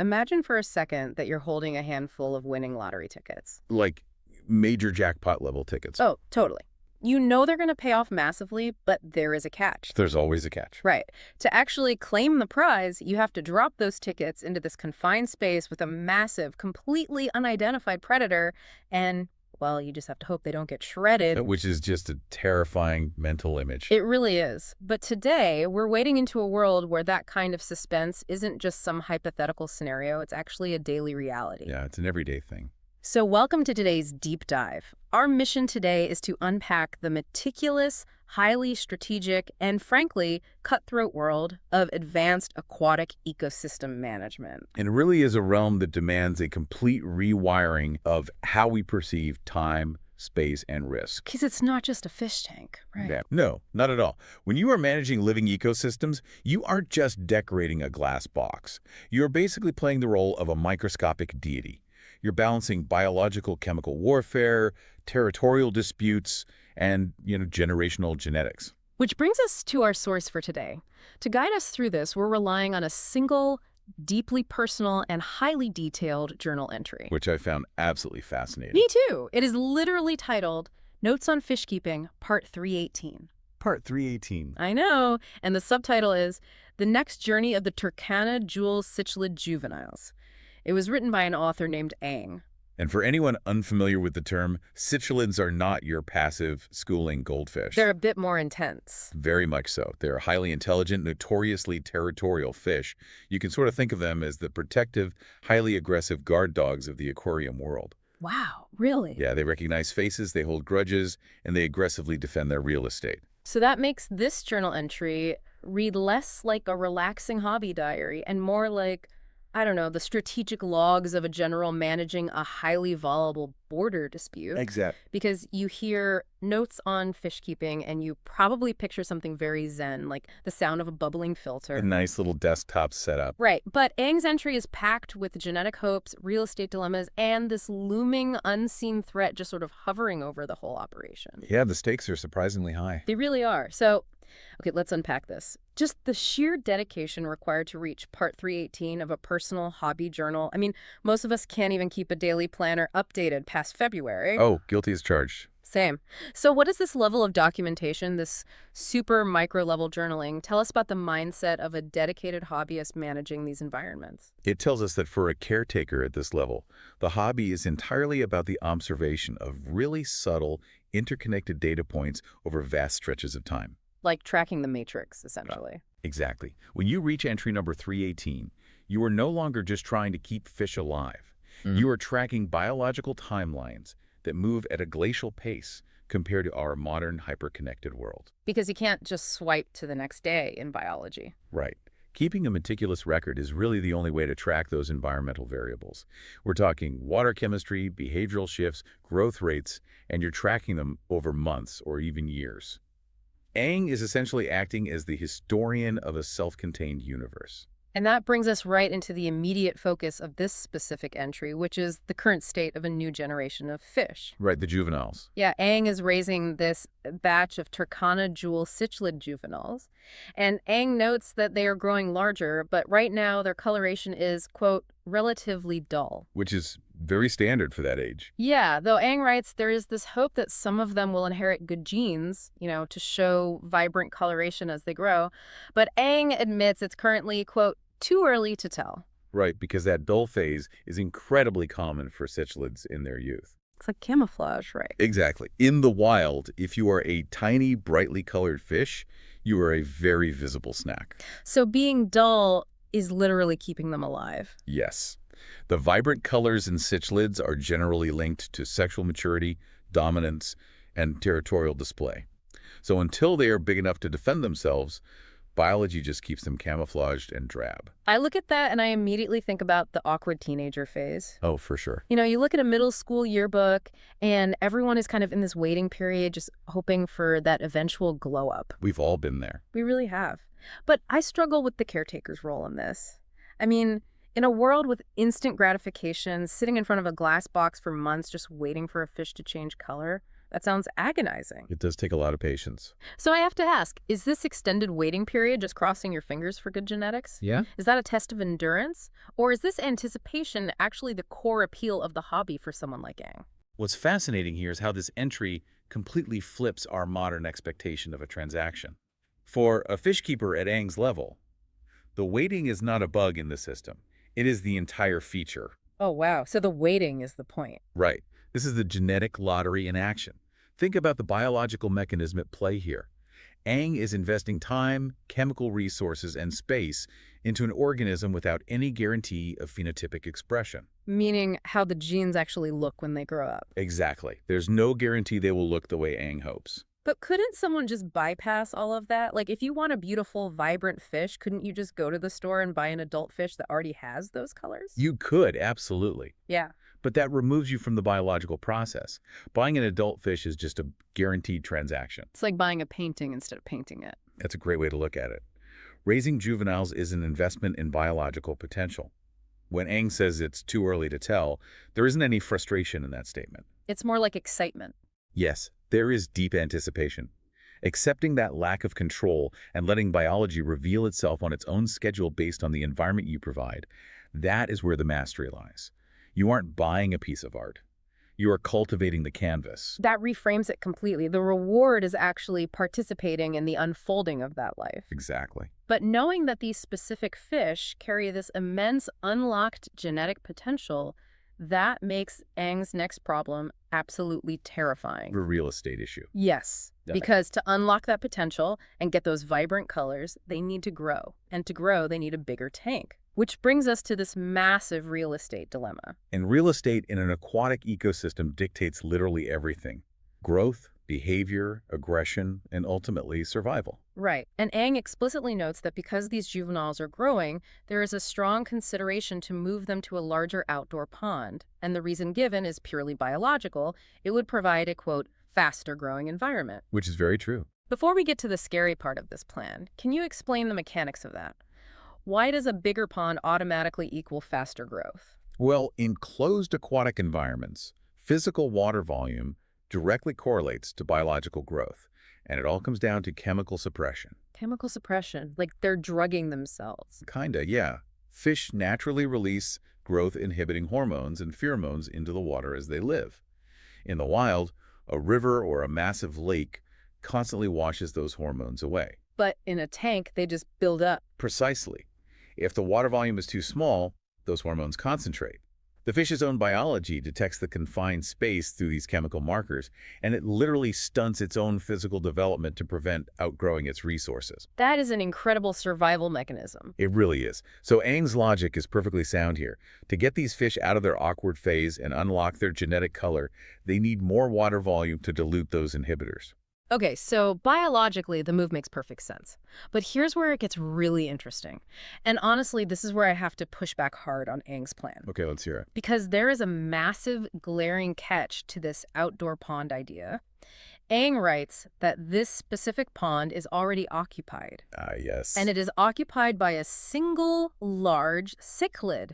Imagine for a second that you're holding a handful of winning lottery tickets. Like major jackpot level tickets. Oh, totally. You know they're going to pay off massively, but there is a catch. There's always a catch. Right. To actually claim the prize, you have to drop those tickets into this confined space with a massive, completely unidentified predator, and, well, you just have to hope they don't get shredded. Which is just a terrifying mental image. It really is. But today, we're wading into a world where that kind of suspense isn't just some hypothetical scenario, it's actually a daily reality. Yeah, it's an everyday thing. So welcome to today's deep dive. Our mission today is to unpack the meticulous, highly strategic, and frankly, cutthroat world of advanced aquatic ecosystem management. And it really is a realm that demands a complete rewiring of how we perceive time, space, and risk. Because it's not just a fish tank, right? Yeah. No, not at all. When you are managing living ecosystems, you aren't just decorating a glass box. You're basically playing the role of a microscopic deity. You're balancing biological chemical warfare, territorial disputes, and, generational genetics. Which brings us to our source for today. To guide us through this, we're relying on a single, deeply personal, and highly detailed journal entry. Which I found absolutely fascinating. Me too. It is literally titled Notes on Fishkeeping, Part 318. Part 318. I know. And the subtitle is The Next Journey of the Turkana Jewel Cichlids Juveniles. It was written by an author named Ang. And for anyone unfamiliar with the term, cichlids are not your passive schooling goldfish. They're a bit more intense. Very much so. They're highly intelligent, notoriously territorial fish. You can sort of think of them as the protective, highly aggressive guard dogs of the aquarium world. Wow, really? Yeah, they recognize faces, they hold grudges, and they aggressively defend their real estate. So that makes this journal entry read less like a relaxing hobby diary and more like, I don't know, the strategic logs of a general managing a highly volatile border dispute. Exactly. Because you hear notes on fish keeping and you probably picture something very zen, like the sound of a bubbling filter. A nice little desktop setup. Right. But Ang's entry is packed with genetic hopes, real estate dilemmas, and this looming unseen threat just sort of hovering over the whole operation. Yeah, the stakes are surprisingly high. They really are. So, okay, let's unpack this. Just the sheer dedication required to reach Part 318 of a personal hobby journal. I mean, most of us can't even keep a daily planner updated past February. Oh, guilty as charged. Same. So what does this level of documentation, this super micro-level journaling, tell us about the mindset of a dedicated hobbyist managing these environments? It tells us that for a caretaker at this level, the hobby is entirely about the observation of really subtle, interconnected data points over vast stretches of time. Like tracking the matrix, essentially. Exactly. When you reach entry number 318, you are no longer just trying to keep fish alive. You are tracking biological timelines that move at a glacial pace compared to our modern hyper-connected world. Because you can't just swipe to the next day in biology. Right. Keeping a meticulous record is really the only way to track those environmental variables. We're talking water chemistry, behavioral shifts, growth rates, and you're tracking them over months or even years. Ang is essentially acting as the historian of a self-contained universe. And that brings us right into the immediate focus of this specific entry, which is the current state of a new generation of fish. Right, the juveniles. Yeah, Ang is raising this batch of Turkana Jewel Cichlid juveniles. And Ang notes that they are growing larger, but right now their coloration is, quote, relatively dull. Which is very standard for that age. Yeah, though Ang writes there is this hope that some of them will inherit good genes, to show vibrant coloration as they grow. But Ang admits it's currently, quote, too early to tell. Right, because that dull phase is incredibly common for cichlids in their youth. It's like camouflage, right? Exactly. In the wild, if you are a tiny, brightly colored fish, you are a very visible snack. So being dull is literally keeping them alive. Yes. The vibrant colors in cichlids are generally linked to sexual maturity, dominance, and territorial display. So until they are big enough to defend themselves, biology just keeps them camouflaged and drab. I look at that and I immediately think about the awkward teenager phase. Oh, for sure. You look at a middle school yearbook and everyone is kind of in this waiting period, just hoping for that eventual glow up. We've all been there. We really have. But I struggle with the caretaker's role in this. I mean, in a world with instant gratification, sitting in front of a glass box for months just waiting for a fish to change color, that sounds agonizing. It does take a lot of patience. So I have to ask, is this extended waiting period just crossing your fingers for good genetics? Yeah? Is that a test of endurance? Or is this anticipation actually the core appeal of the hobby for someone like Yang? What's fascinating here is how this entry completely flips our modern expectation of a transaction. For a fish keeper at Ang's level, the waiting is not a bug in the system. It is the entire feature. Oh, wow. So the waiting is the point. Right. This is the genetic lottery in action. Think about the biological mechanism at play here. Ang is investing time, chemical resources, and space into an organism without any guarantee of phenotypic expression. Meaning how the genes actually look when they grow up. Exactly. There's no guarantee they will look the way Ang hopes. But couldn't someone just bypass all of that? Like, if you want a beautiful, vibrant fish, couldn't you just go to the store and buy an adult fish that already has those colors? You could, absolutely. Yeah. But that removes you from the biological process. Buying an adult fish is just a guaranteed transaction. It's like buying a painting instead of painting it. That's a great way to look at it. Raising juveniles is an investment in biological potential. When Ang says it's too early to tell, there isn't any frustration in that statement. It's more like excitement. Yes, there is deep anticipation. Accepting that lack of control and letting biology reveal itself on its own schedule based on the environment you provide, that is where the mastery lies. You aren't buying a piece of art. You are cultivating the canvas. That reframes it completely. The reward is actually participating in the unfolding of that life. Exactly. But knowing that these specific fish carry this immense unlocked genetic potential, that makes Ang's next problem absolutely terrifying. A real estate issue. Yes, Yeah. because to unlock that potential and get those vibrant colors, they need to grow. And to grow, they need a bigger tank. Which brings us to this massive real estate dilemma. And real estate in an aquatic ecosystem dictates literally everything. Growth, behavior, aggression, and ultimately survival. Right. And Ang explicitly notes that because these juveniles are growing, there is a strong consideration to move them to a larger outdoor pond. And the reason given is purely biological. It would provide a, quote, faster growing environment. Which is very true. Before we get to the scary part of this plan, can you explain the mechanics of that? Why does a bigger pond automatically equal faster growth? Well, in closed aquatic environments, physical water volume directly correlates to biological growth, and it all comes down to chemical suppression. Chemical suppression, like they're drugging themselves. Kinda, yeah. Fish naturally release growth-inhibiting hormones and pheromones into the water as they live. In the wild, a river or a massive lake constantly washes those hormones away. But in a tank, they just build up. Precisely. If the water volume is too small, those hormones concentrate. The fish's own biology detects the confined space through these chemical markers, and it literally stunts its own physical development to prevent outgrowing its resources. That is an incredible survival mechanism. It really is. So Ang's logic is perfectly sound here. To get these fish out of their awkward phase and unlock their genetic color, they need more water volume to dilute those inhibitors. Okay, so biologically, the move makes perfect sense. But here's where it gets really interesting. And honestly, this is where I have to push back hard on Ang's plan. Okay, let's hear it. Because there is a massive glaring catch to this outdoor pond idea. Ang writes that this specific pond is already occupied. Yes. And it is occupied by a single large cichlid.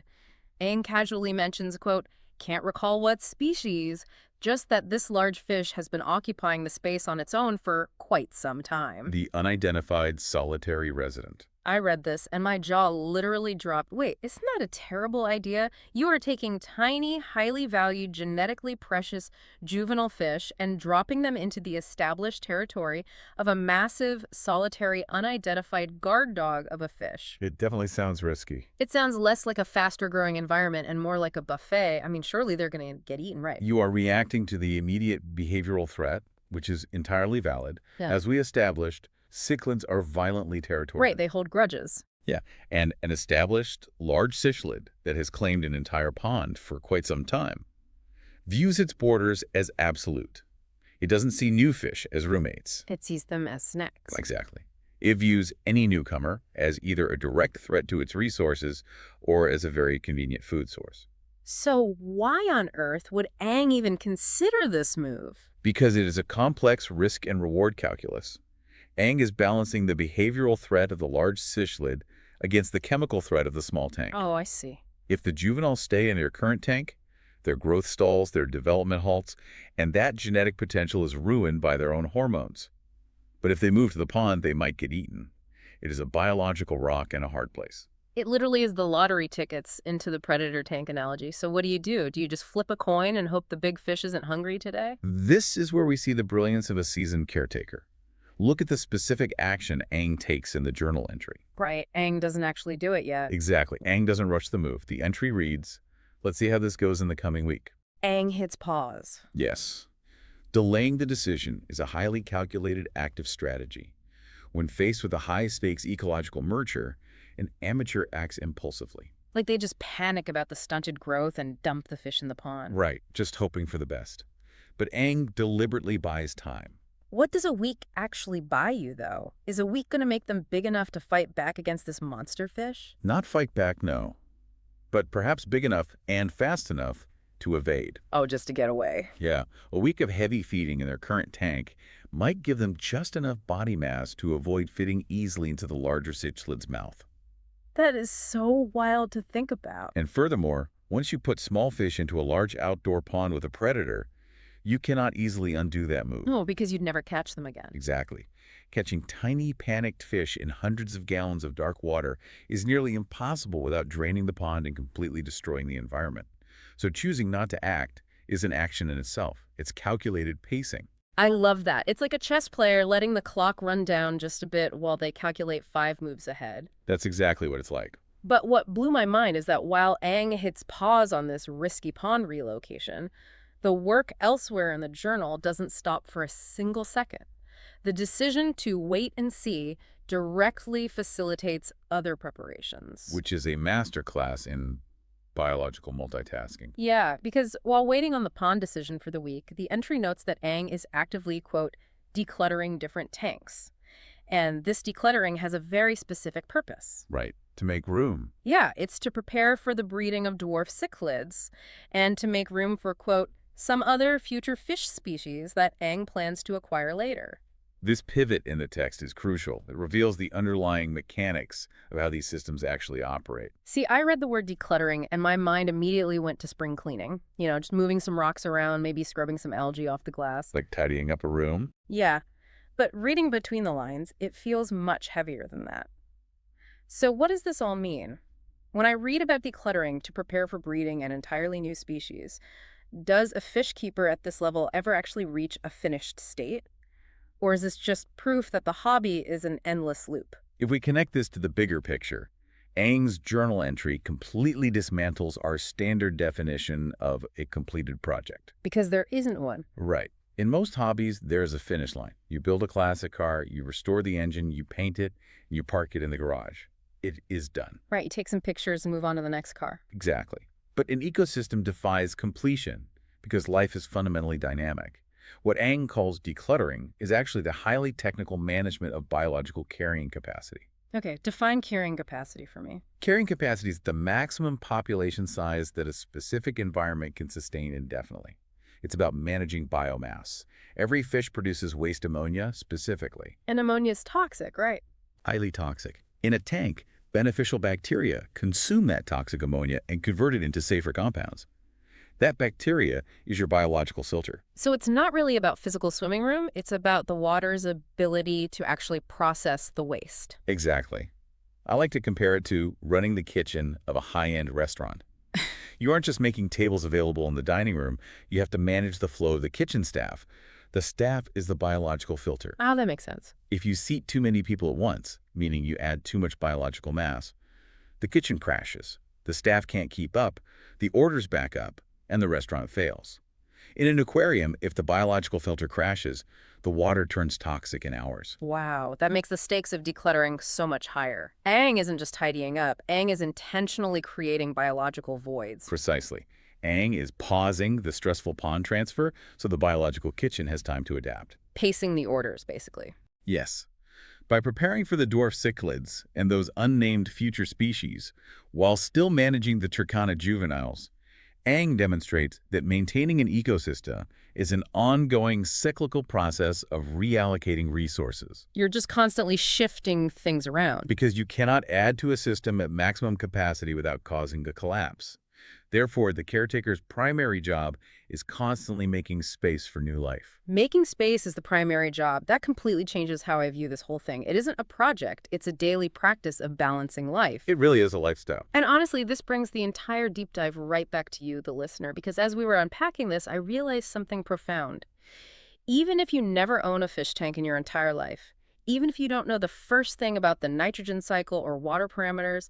Ang casually mentions, quote, can't recall what species, just that this large fish has been occupying the space on its own for quite some time. The unidentified solitary resident. I read this and my jaw literally dropped. Wait, isn't that a terrible idea? You are taking tiny, highly valued, genetically precious juvenile fish and dropping them into the established territory of a massive, solitary, unidentified guard dog of a fish. It definitely sounds risky. It sounds less like a faster growing environment and more like a buffet. I mean, surely they're going to get eaten, right? You are reacting to the immediate behavioral threat, which is entirely valid. Yeah. As we established, cichlids are violently territorial. Right, they hold grudges. Yeah, and an established large cichlid that has claimed an entire pond for quite some time views its borders as absolute. It doesn't see new fish as roommates. It sees them as snacks. Exactly. It views any newcomer as either a direct threat to its resources or as a very convenient food source. So why on earth would Ang even consider this move? Because it is a complex risk and reward calculus. Ang is balancing the behavioral threat of the large cichlid against the chemical threat of the small tank. Oh, I see. If the juveniles stay in their current tank, their growth stalls, their development halts, and that genetic potential is ruined by their own hormones. But if they move to the pond, they might get eaten. It is a biological rock and a hard place. It literally is the lottery tickets into the predator tank analogy. So what do? Do you just flip a coin and hope the big fish isn't hungry today? This is where we see the brilliance of a seasoned caretaker. Look at the specific action Aang takes in the journal entry. Right. Aang doesn't actually do it yet. Exactly. Aang doesn't rush the move. The entry reads, "Let's see how this goes in the coming week." Aang hits pause. Yes. Delaying the decision is a highly calculated active strategy. When faced with a high-stakes ecological merger, an amateur acts impulsively. Like they just panic about the stunted growth and dump the fish in the pond. Right, just hoping for the best. But Aang deliberately buys time. What does a week actually buy you, though? Is a week going to make them big enough to fight back against this monster fish? Not fight back, no. But perhaps big enough and fast enough to evade. Oh, just to get away. Yeah, a week of heavy feeding in their current tank might give them just enough body mass to avoid fitting easily into the larger cichlid's mouth. That is so wild to think about. And furthermore, once you put small fish into a large outdoor pond with a predator, you cannot easily undo that move. No, because you'd never catch them again. Exactly. Catching tiny, panicked fish in hundreds of gallons of dark water is nearly impossible without draining the pond and completely destroying the environment. So choosing not to act is an action in itself. It's calculated pacing. I love that. It's like a chess player letting the clock run down just a bit while they calculate 5 moves ahead. That's exactly what it's like. But what blew my mind is that while Aang hits pause on this risky pond relocation, the work elsewhere in the journal doesn't stop for a single second. The decision to wait and see directly facilitates other preparations. Which is a masterclass in biological multitasking. Yeah, because while waiting on the pond decision for the week, the entry notes that Aang is actively, quote, decluttering different tanks. And this decluttering has a very specific purpose. Right, to make room. Yeah, it's to prepare for the breeding of dwarf cichlids and to make room for, quote, some other future fish species that Aang plans to acquire later. This pivot in the text is crucial. It reveals the underlying mechanics of how these systems actually operate. See, I read the word decluttering and my mind immediately went to spring cleaning. You know, just moving some rocks around, maybe scrubbing some algae off the glass. Like tidying up a room? Yeah, but reading between the lines, it feels much heavier than that. So what does this all mean? When I read about decluttering to prepare for breeding an entirely new species, does a fish keeper at this level ever actually reach a finished state? Or is this just proof that the hobby is an endless loop? If we connect this to the bigger picture, Aang's journal entry completely dismantles our standard definition of a completed project. Because there isn't one. Right. In most hobbies, there's a finish line. You build a classic car, you restore the engine, you paint it, and you park it in the garage. It is done. Right, you take some pictures and move on to the next car. Exactly. But an ecosystem defies completion because life is fundamentally dynamic. What Aang calls decluttering is actually the highly technical management of biological carrying capacity. Okay, define carrying capacity for me. Carrying capacity is the maximum population size that a specific environment can sustain indefinitely. It's about managing biomass. Every fish produces waste ammonia specifically. And ammonia is toxic, right? Highly toxic. In a tank, beneficial bacteria consume that toxic ammonia and convert it into safer compounds. That bacteria is your biological filter. So it's not really about physical swimming room, it's about the water's ability to actually process the waste. Exactly. I like to compare it to running the kitchen of a high-end restaurant. You aren't just making tables available in the dining room, you have to manage the flow of the kitchen staff. The staff is the biological filter. Oh, that makes sense. If you seat too many people at once, meaning you add too much biological mass, the kitchen crashes, the staff can't keep up, the orders back up, and the restaurant fails. In an aquarium, if the biological filter crashes, the water turns toxic in hours. Wow, that makes the stakes of decluttering so much higher. Aang isn't just tidying up. Aang is intentionally creating biological voids. Precisely. Aang is pausing the stressful pond transfer so the biological kitchen has time to adapt. Pacing the orders, basically. Yes. By preparing for the dwarf cichlids and those unnamed future species, while still managing the Turkana juveniles, Aang demonstrates that maintaining an ecosystem is an ongoing cyclical process of reallocating resources. You're just constantly shifting things around. Because you cannot add to a system at maximum capacity without causing a collapse. Therefore, the caretaker's primary job is constantly making space for new life. Making space is the primary job. That completely changes how I view this whole thing. It isn't a project, it's a daily practice of balancing life. It really is a lifestyle. And honestly, this brings the entire deep dive right back to you, the listener, because as we were unpacking this, I realized something profound. Even if you never own a fish tank in your entire life, even if you don't know the first thing about the nitrogen cycle or water parameters,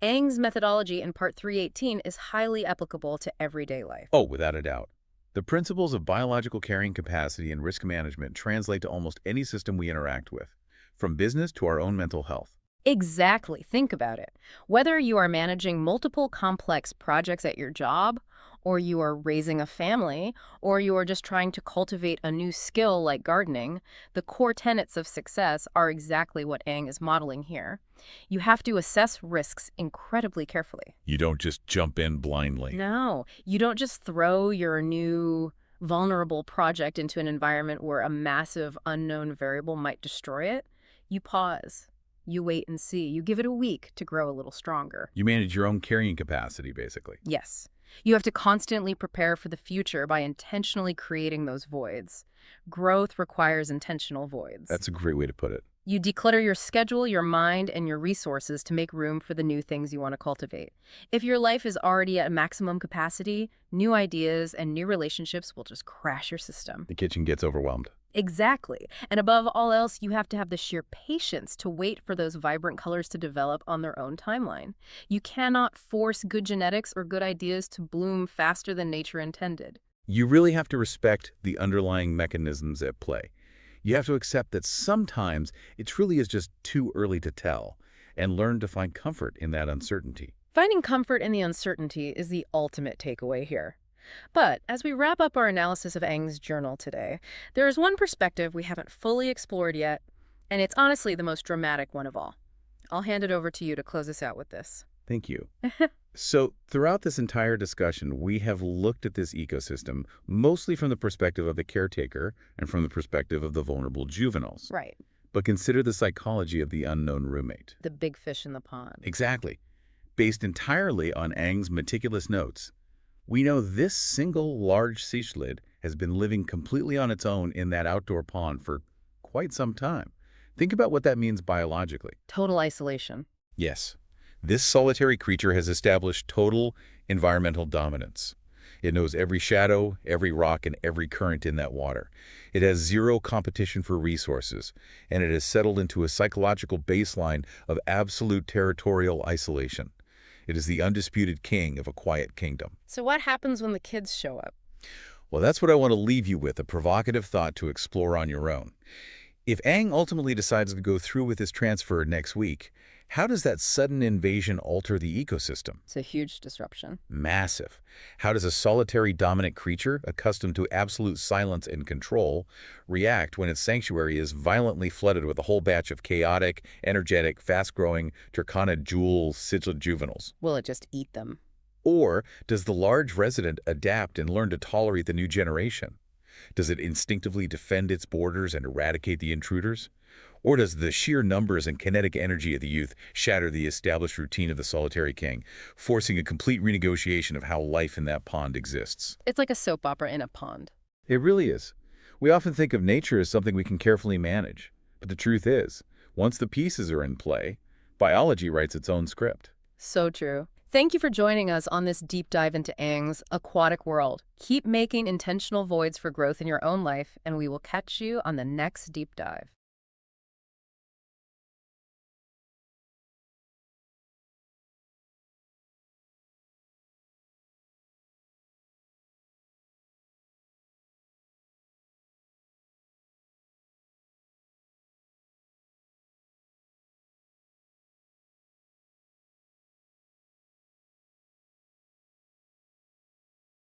Eng's methodology in Part 318 is highly applicable to everyday life. Oh, without a doubt. The principles of biological carrying capacity and risk management translate to almost any system we interact with, from business to our own mental health. Exactly. Think about it. Whether you are managing multiple complex projects at your job, or you are raising a family, or you are just trying to cultivate a new skill like gardening, the core tenets of success are exactly what Eng is modeling here. You have to assess risks incredibly carefully. You don't just jump in blindly. No, you don't just throw your new vulnerable project into an environment where a massive unknown variable might destroy it. You pause. You wait and see. You give it a week to grow a little stronger. You manage your own carrying capacity, basically. Yes. You have to constantly prepare for the future by intentionally creating those voids. Growth requires intentional voids. That's a great way to put it. You declutter your schedule, your mind, and your resources to make room for the new things you want to cultivate. If your life is already at maximum capacity, new ideas and new relationships will just crash your system. The kitchen gets overwhelmed. Exactly. And above all else, you have to have the sheer patience to wait for those vibrant colors to develop on their own timeline. You cannot force good genetics or good ideas to bloom faster than nature intended. You really have to respect the underlying mechanisms at play. You have to accept that sometimes it truly is just too early to tell, and learn to find comfort in that uncertainty. Finding comfort in the uncertainty is the ultimate takeaway here. But as we wrap up our analysis of Eng's journal today, there is one perspective we haven't fully explored yet, and it's honestly the most dramatic one of all. I'll hand it over to you to close us out with this. Thank you. So throughout this entire discussion, we have looked at this ecosystem mostly from the perspective of the caretaker and from the perspective of the vulnerable juveniles. Right. But consider the psychology of the unknown roommate. The big fish in the pond. Exactly. Based entirely on Eng's meticulous notes, we know this single large cichlid has been living completely on its own in that outdoor pond for quite some time. Think about what that means biologically. Total isolation. Yes. This solitary creature has established total environmental dominance. It knows every shadow, every rock, and every current in that water. It has zero competition for resources, and it has settled into a psychological baseline of absolute territorial isolation. It is the undisputed king of a quiet kingdom. So what happens when the kids show up? Well, that's what I want to leave you with, a provocative thought to explore on your own. If Eng ultimately decides to go through with his transfer next week, how does that sudden invasion alter the ecosystem? It's a huge disruption. Massive. How does a solitary dominant creature, accustomed to absolute silence and control, react when its sanctuary is violently flooded with a whole batch of chaotic, energetic, fast-growing Turkana Jewel Cichlids juveniles? Will it just eat them? Or does the large resident adapt and learn to tolerate the new generation? Does it instinctively defend its borders and eradicate the intruders? Or does the sheer numbers and kinetic energy of the youth shatter the established routine of the solitary king, forcing a complete renegotiation of how life in that pond exists? It's like a soap opera in a pond. It really is. We often think of nature as something we can carefully manage. But the truth is, once the pieces are in play, biology writes its own script. So true. Thank you for joining us on this deep dive into Eng's aquatic world. Keep making intentional voids for growth in your own life, and we will catch you on the next deep dive.